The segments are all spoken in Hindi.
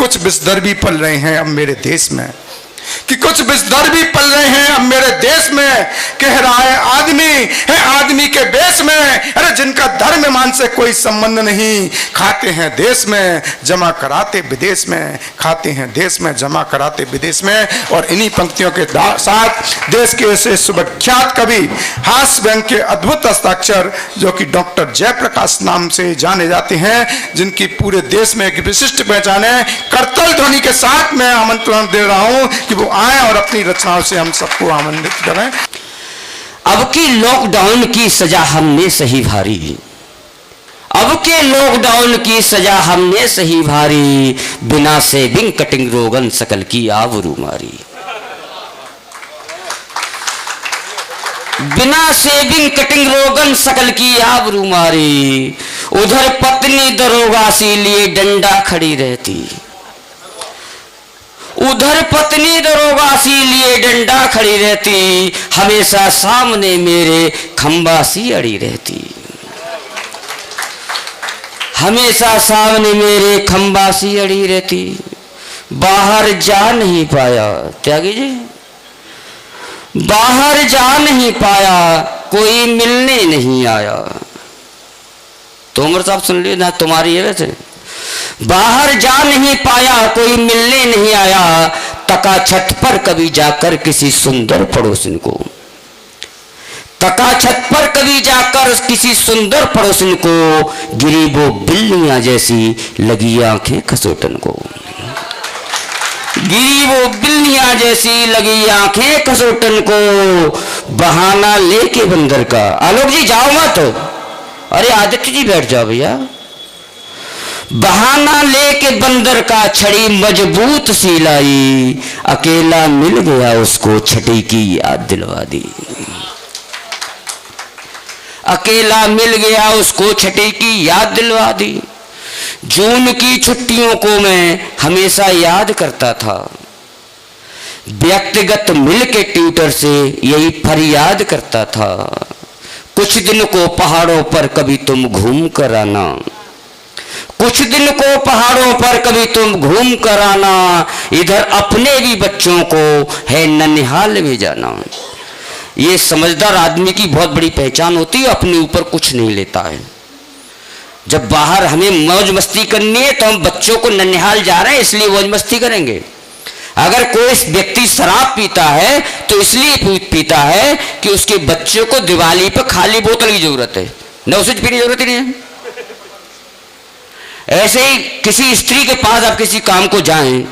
कुछ विषधर भी पल रहे हैं अब मेरे देश में, कि कुछ विषधर भी पल रहे हैं अब मेरे देश में। कह रहा है आदमी के बेस में, अरे जिनका धर्म ईमान से कोई संबंध नहीं, खाते हैं देश में जमा कराते विदेश में, खाते हैं देश में जमा कराते विदेश में। और इन्हीं पंक्तियों के साथ देश के ऐसे सुविख्यात कवि हास्य व्यंग के अद्भुत हस्ताक्षर जो कि डॉक्टर जयप्रकाश नाम से जाने जाते हैं, जिनकी पूरे देश में एक विशिष्ट पहचान है, करतल ध्वनि के साथ मैं आमंत्रण दे रहा हूं कि वो आए और अपनी रचनाओं से हम सबको आनंदित करें। अब की लॉकडाउन की सजा हमने सही भारी, अब के लॉकडाउन की सजा हमने सही भारी, बिना सेविंग कटिंग रोगन सकल की आवरू मारी। बिना सेविंग कटिंग रोगन सकल की आवरू मारी। उधर पत्नी दरोगा सी लिए डंडा खड़ी रहती, उधर पत्नी दरोगा सी लिए डंडा खड़ी रहती, हमेशा सामने मेरे खंबा सी अड़ी रहती, हमेशा सामने मेरे खंबा सी अड़ी रहती। बाहर जा नहीं पाया, त्यागी जी, बाहर जा नहीं पाया, कोई मिलने नहीं आया। तोमर साहब सुन लिए ना, तुम्हारी है वैसे। बाहर जा नहीं पाया, कोई मिलने नहीं आया, तका छत पर कभी जाकर किसी सुंदर पड़ोसन को, तका छत पर कभी जाकर किसी सुंदर पड़ोसन को, गिरी वो बिल्लियां जैसी लगी आंखें खसोटन को, गिरी वो बिल्लियां जैसी लगी आंखें खसोटन को। बहाना लेके बंदर का, आलोक जी जाओ मत, अरे आदित्य जी बैठ जाओ भैया। बहाना लेके बंदर का छड़ी मजबूत सी लाई, अकेला मिल गया उसको छठी की याद दिलवा दी, अकेला मिल गया उसको छठी की याद दिलवा दी। जून की छुट्टियों को मैं हमेशा याद करता था, व्यक्तिगत मिल के ट्यूटर से यही फरियाद करता था, कुछ दिन को पहाड़ों पर कभी तुम घूम कर आना, कुछ दिन को पहाड़ों पर कभी तुम घूम कर आना, इधर अपने भी बच्चों को है ननिहाल में जाना। ये समझदार आदमी की बहुत बड़ी पहचान होती है, अपने ऊपर कुछ नहीं लेता है। जब बाहर हमें मौज मस्ती करनी है तो हम बच्चों को ननिहाल जा रहे हैं इसलिए मौज मस्ती करेंगे। अगर कोई व्यक्ति शराब पीता है तो इसलिए पीता है कि उसके बच्चों को दिवाली पर खाली बोतल की जरूरत है, न उसे पीने की जरूरत ही नहीं है। ऐसे ही किसी स्त्री के पास आप किसी काम को जाएं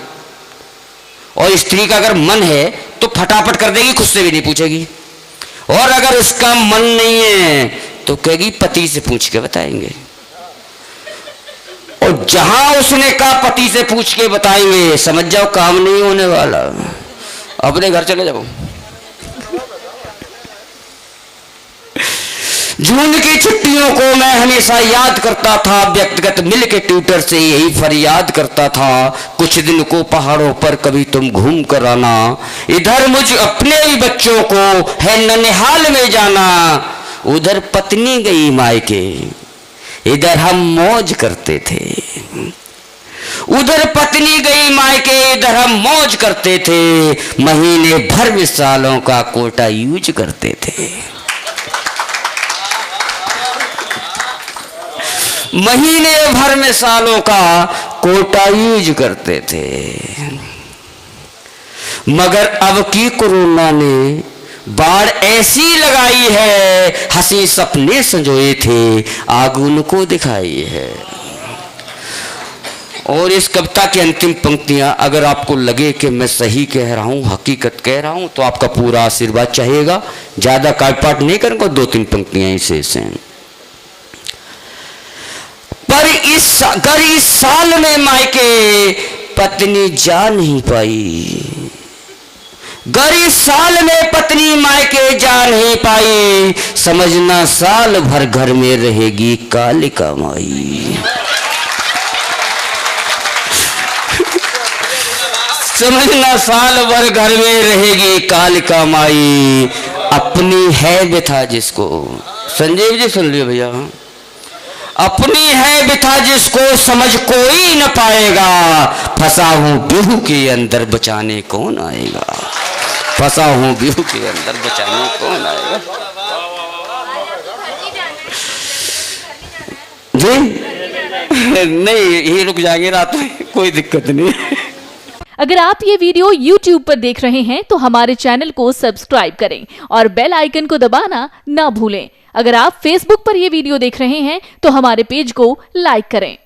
और स्त्री का अगर मन है तो फटाफट कर देगी, खुद से भी नहीं पूछेगी, और अगर उसका मन नहीं है तो कहेगी पति से पूछ के बताएंगे, और जहां उसने कहा पति से पूछ के बताएंगे, समझ जाओ काम नहीं होने वाला, अपने घर चले जाओ। जून की छुट्टियों को मैं हमेशा याद करता था, व्यक्तिगत मिल के ट्यूटर से यही फरियाद करता था, कुछ दिन को पहाड़ों पर कभी तुम घूम कर आना, इधर मुझ अपने ही बच्चों को है ननिहाल में जाना, उधर पत्नी गई मायके, इधर हम मौज करते थे, उधर पत्नी गई मायके, इधर हम मौज करते थे, महीने भर में सालों का कोटा यूज करते थे, महीने भर में सालों का कोटा यूज करते थे। मगर अब की कोरोना ने बाढ़ ऐसी लगाई है, हंसी सपने संजोए थे आग उनको दिखाई है। और इस कविता की अंतिम पंक्तियां अगर आपको लगे कि मैं सही कह रहा हूं, हकीकत कह रहा हूं, तो आपका पूरा आशीर्वाद चाहेगा। ज्यादा काट पाट नहीं करूंगा, 2-3 पंक्तियां ही शेष हैं। पर इस साल में मायके पत्नी जा नहीं पाई, गरीब साल में पत्नी मायके जा नहीं पाई, समझना साल भर घर में रहेगी कालिका माई, समझना साल भर घर में रहेगी कालिका माई, अपनी है व्यथा जिसको। संजीव जी सुन लियो भैया, अपनी है बिथा जिसको समझ कोई न पाएगा, फंसा हूं बिहू के अंदर बचाने कौन आएगा, फंसा हूं बिहू के अंदर बचाने कौन आएगा। जी नहीं, ये रुक जाएंगे रात में, कोई दिक्कत नहीं। अगर आप ये वीडियो YouTube पर देख रहे हैं तो हमारे चैनल को सब्सक्राइब करें और बेल आइकन को दबाना ना भूलें। अगर आप Facebook पर ये वीडियो देख रहे हैं तो हमारे पेज को लाइक करें।